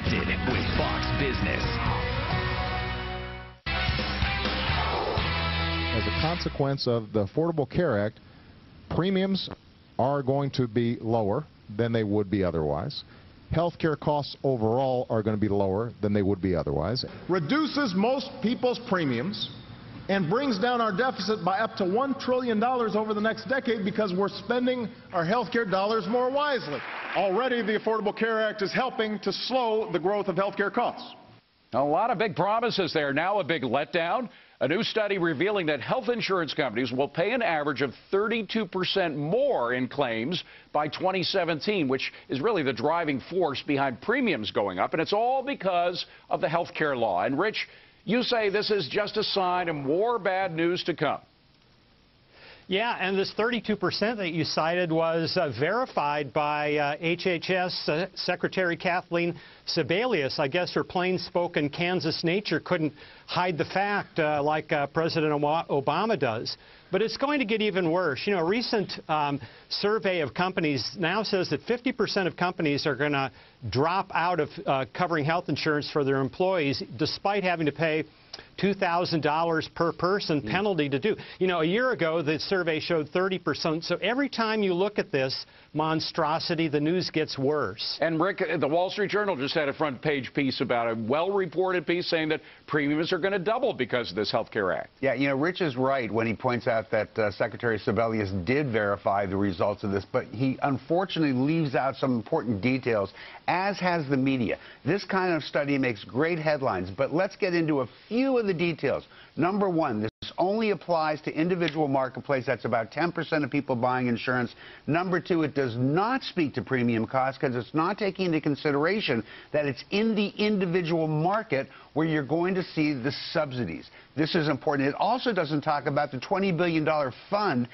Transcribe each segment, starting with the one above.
Connected with Fox Business. As a consequence of the Affordable Care Act, premiums are going to be lower than they would be otherwise. Healthcare costs overall are going to be lower than they would be otherwise. Reduces most people's premiums and brings down our deficit by up to $1 trillion over the next decade because we're spending our healthcare dollars more wisely. Already, the Affordable Care Act is helping to slow the growth of healthcare costs. A lot of big promises there. Now a big letdown. A new study revealing that health insurance companies will pay an average of 32% more in claims by 2017, which is really the driving force behind premiums going up. And it's all because of the health care law. And, Rich, you say this is just a sign of more bad news to come. Yeah, and this 32% that you cited was verified by HHS Secretary Kathleen Sebelius. I guess her plain-spoken Kansas nature couldn't hide the fact like President Obama does. But it's going to get even worse. You know, a recent survey of companies now says that 50% of companies are going to drop out of covering health insurance for their employees, despite having to pay $2,000 per person penalty to do. You know, a year ago, the survey showed 30%. So every time you look at this monstrosity, the news gets worse. And, Rick, the Wall Street Journal just had a front-page piece about a well-reported piece saying that premiums are going to double because of this Health Care Act. Yeah, you know, Rich is right when he points out that Secretary Sebelius did verify the results of this, but he unfortunately leaves out some important details, as has the media. This kind of study makes great headlines, but let's get into a few of the details. Number one, this only applies to individual marketplace. That's about 10% of people buying insurance. Number two, it does not speak to premium costs because it's not taking into consideration that it's in the individual market where you're going to see the subsidies. This is important. It also doesn't talk about the $20 billion fund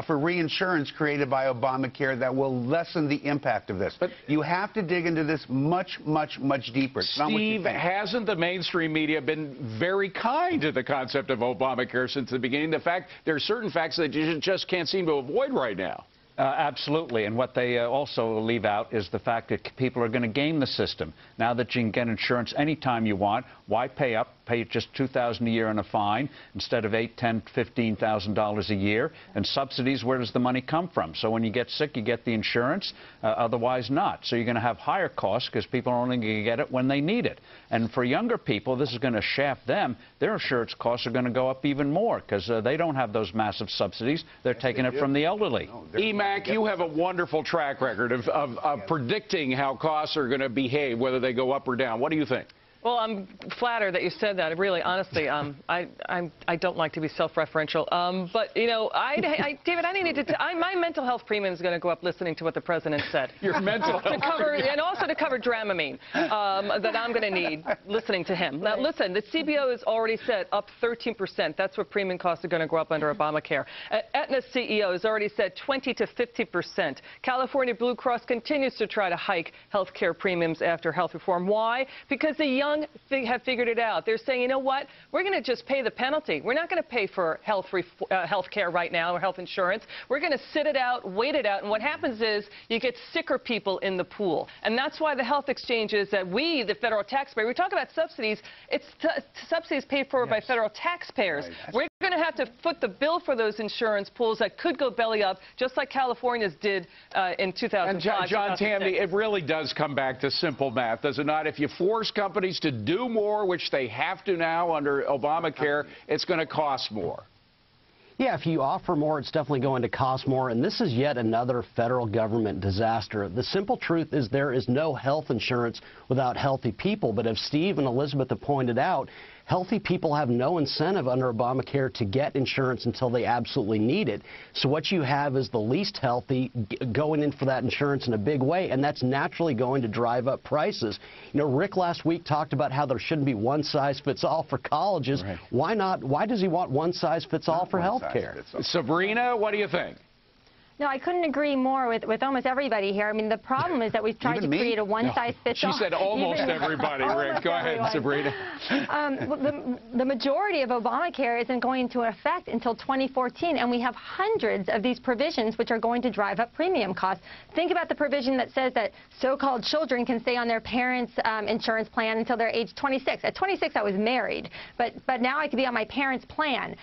for reinsurance created by ObamaCare that will lessen the impact of this. But you have to dig into this much, much, much deeper. It's Steve, hasn't the mainstream media been very kind to the concept of Obamacare since the beginning? The fact there are certain facts that you just can't seem to avoid right now. Absolutely, and what they also leave out is the fact that people are going to game the system. Now that you can get insurance anytime you want, why pay up? Pay just $2,000 a year in a fine instead of $8,000, $10,000, $15,000 a year. And subsidies, where does the money come from? So when you get sick, you get the insurance, otherwise not. So you're going to have higher costs because people are only going to get it when they need it. And for younger people, this is going to shaft them. Their insurance costs are going to go up even more because they don't have those massive subsidies. They're taking it from the elderly. Mac, you have a wonderful track record of predicting how costs are going to behave, whether they go up or down. What do you think? Well, I'm flattered that you said that. Really, honestly, I don't like to be self-referential. But, you know, David, I needed to my mental health premium is going to go up listening to what the president said. Your mental health and also to cover Dramamine that I'm going to need listening to him. Now, listen, the CBO has already said up 13%. That's what premium costs are going to go up under Obamacare. Aetna's CEO has already said 20 to 50%. California Blue Cross continues to try to hike health care premiums after health reform. Why? Because the young have figured it out. They're saying, you know what? We're going to just pay the penalty. We're not going to pay for health care right now or health insurance. We're going to sit it out, wait it out. And what happens is you get sicker people in the pool. And that's why the health exchanges that we, the federal taxpayer, we talk about subsidies. It's subsidies paid for by federal taxpayers. Right. We're going to have to foot the bill for those insurance pools that could go belly up, just like California's did in 2005. And John Tamny, it really does come back to simple math, does it not? If you force companies to do more, which they have to now under Obamacare, it's going to cost more. Yeah, if you offer more, it's definitely going to cost more, and this is yet another federal government disaster. The simple truth is there is no health insurance without healthy people, but as Steve and Elizabeth have pointed out, healthy people have no incentive under Obamacare to get insurance until they absolutely need it. So what you have is the least healthy going in for that insurance in a big way, and that's naturally going to drive up prices. You know, Rick last week talked about how there shouldn't be one size fits all for colleges. Right. Why not? Why does he want one size fits all for health care? Sabrina, what do you think? No, I couldn't agree more with almost everybody here. I mean, the problem is that we've tried to create a one-size-fits-all. She said almost everybody, Rick. Go ahead, Sabrina. The majority of Obamacare isn't going into effect until 2014, and we have hundreds of these provisions which are going to drive up premium costs. Think about the provision that says that so-called children can stay on their parents' insurance plan until they're age 26. At 26, I was married, but now I could be on my parents' plan.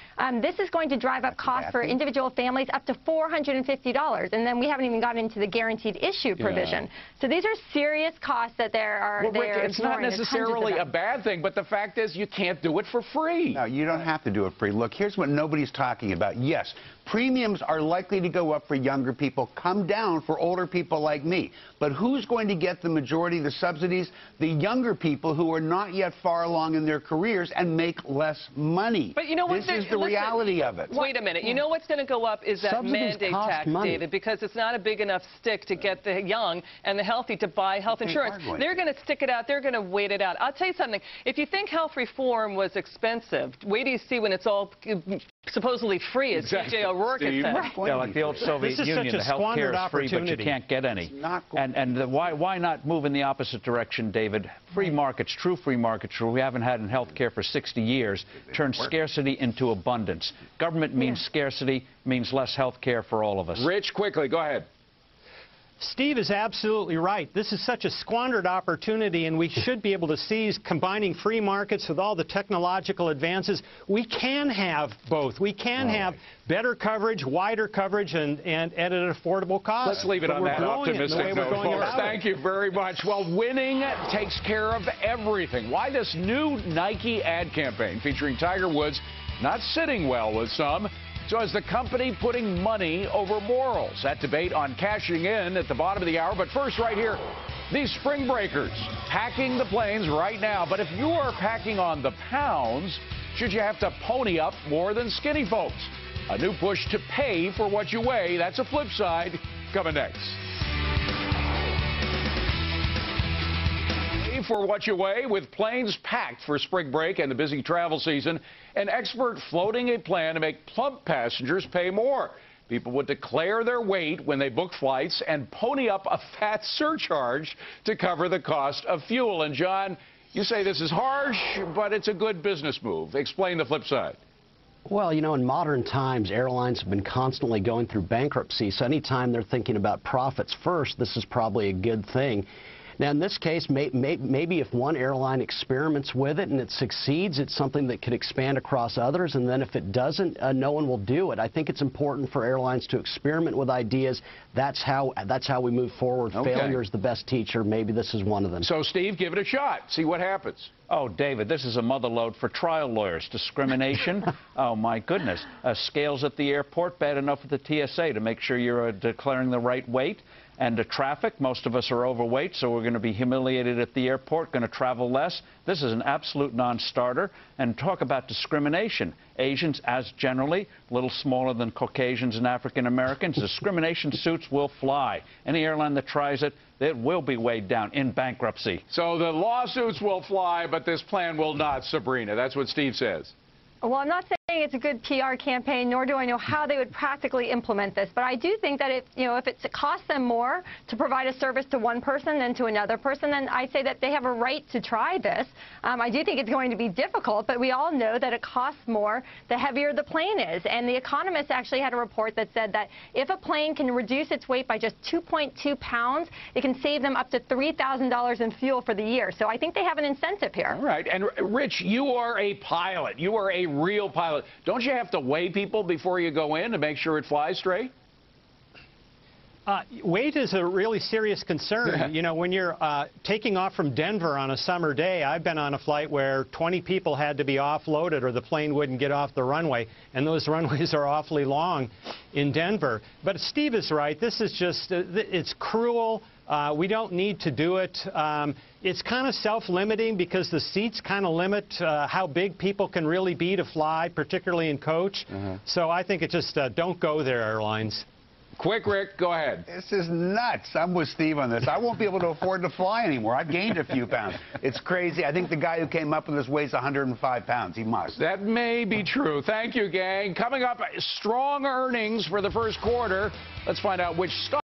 This is going to drive up costs for individual families up to $450. And then we haven't even gotten into the guaranteed issue provision. So these are serious costs that well, Rick, it's not necessarily a bad thing, but the fact is you can't do it for free. No, you don't have to do it free. Look, here's what nobody's talking about. Yes, premiums are likely to go up for younger people, come down for older people like me. But who's going to get the majority of the subsidies? The younger people who are not yet far along in their careers and make less money. But you know what? This is the reality of it. Wait a minute. You know what's going to go up is that Subsidies mandate tax, David, because it's not a big enough stick to get the young and the healthy to buy health insurance. They're going to stick it out. They're going to wait it out. I'll tell you something. If you think health reform was expensive, wait till you see when it's all supposedly free, as J.J. O'Rourke has said. Yeah, like the old Soviet Union, the health care is free, but you can't get any. Why not move in the opposite direction, David? Free markets, true free markets, we haven't had in health care for 60 years, turn scarcity into abundance. Government means scarcity, means less health care for all of us. Rich, quickly, go ahead. Steve is absolutely right. This is such a squandered opportunity, and we should be able to seize combining free markets with all the technological advances. We can have both. We can have better coverage, wider coverage, and at an affordable cost. Let's leave it on that optimistic note, folks. Thank you very much. Well, winning takes care of everything. Why this new Nike ad campaign featuring Tiger Woods not sitting well with some? So is the company putting money over morals? That debate on cashing in at the bottom of the hour. But first, right here, these spring breakers packing the planes right now. But if you are packing on the pounds, should you have to pony up more than skinny folks? A new push to pay for what you weigh. That's a flip side. Coming next. For what you weigh with planes packed for spring break and the busy travel season. An expert floating a plan to make plump passengers pay more. People would declare their weight when they book flights and pony up a fat surcharge to cover the cost of fuel. And John, you say this is harsh, but it's a good business move. Explain the flip side. Well, you know, in modern times, airlines have been constantly going through bankruptcy. So anytime they're thinking about profits first, this is probably a good thing. Now, in this case, maybe if one airline experiments with it and it succeeds, it's something that could expand across others. And then if it doesn't, no one will do it. I think it's important for airlines to experiment with ideas. That's how we move forward. Okay. Failure is the best teacher. Maybe this is one of them. So, Steve, give it a shot. See what happens. Oh, David, this is a mother lode for trial lawyers. Discrimination? Oh, my goodness. Scales at the airport, bad enough with the TSA to make sure you're declaring the right weight. And the traffic, most of us are overweight, so we're going to be humiliated at the airport, going to travel less. This is an absolute non-starter. And talk about discrimination. Asians, as generally, a little smaller than Caucasians and African Americans. Discrimination suits will fly. Any airline that tries it, it will be weighed down in bankruptcy. So the lawsuits will fly, but this plan will not, Sabrina. That's what Steve says. Well, I'm not saying it's a good PR campaign, nor do I know how they would practically implement this. But I do think that if it costs them more to provide a service to one person than to another person, then I say that they have a right to try this. I do think it's going to be difficult, but we all know that it costs more the heavier the plane is. And The Economist actually had a report that said that if a plane can reduce its weight by just 2.2 pounds, it can save them up to $3,000 in fuel for the year. So I think they have an incentive here. All right. And Rich, you are a pilot. You are a real pilot. Don't you have to weigh people before you go in to make sure it flies straight? Weight is a really serious concern. You know, when you're taking off from Denver on a summer day, I've been on a flight where 20 people had to be offloaded or the plane wouldn't get off the runway, and those runways are awfully long in Denver. But Steve is right. This is just, it's cruel. We don't need to do it. It's kind of self-limiting because the seats kind of limit how big people can really be to fly, particularly in coach. So I think it just don't go there, airlines. Quick, Rick, go ahead. This is nuts. I'm with Steve on this. I won't be able to afford to fly anymore. I've gained a few pounds. It's crazy. I think the guy who came up with this weighs 105 pounds. He must. That may be true. Thank you, gang. Coming up, strong earnings for the first quarter. Let's find out which stock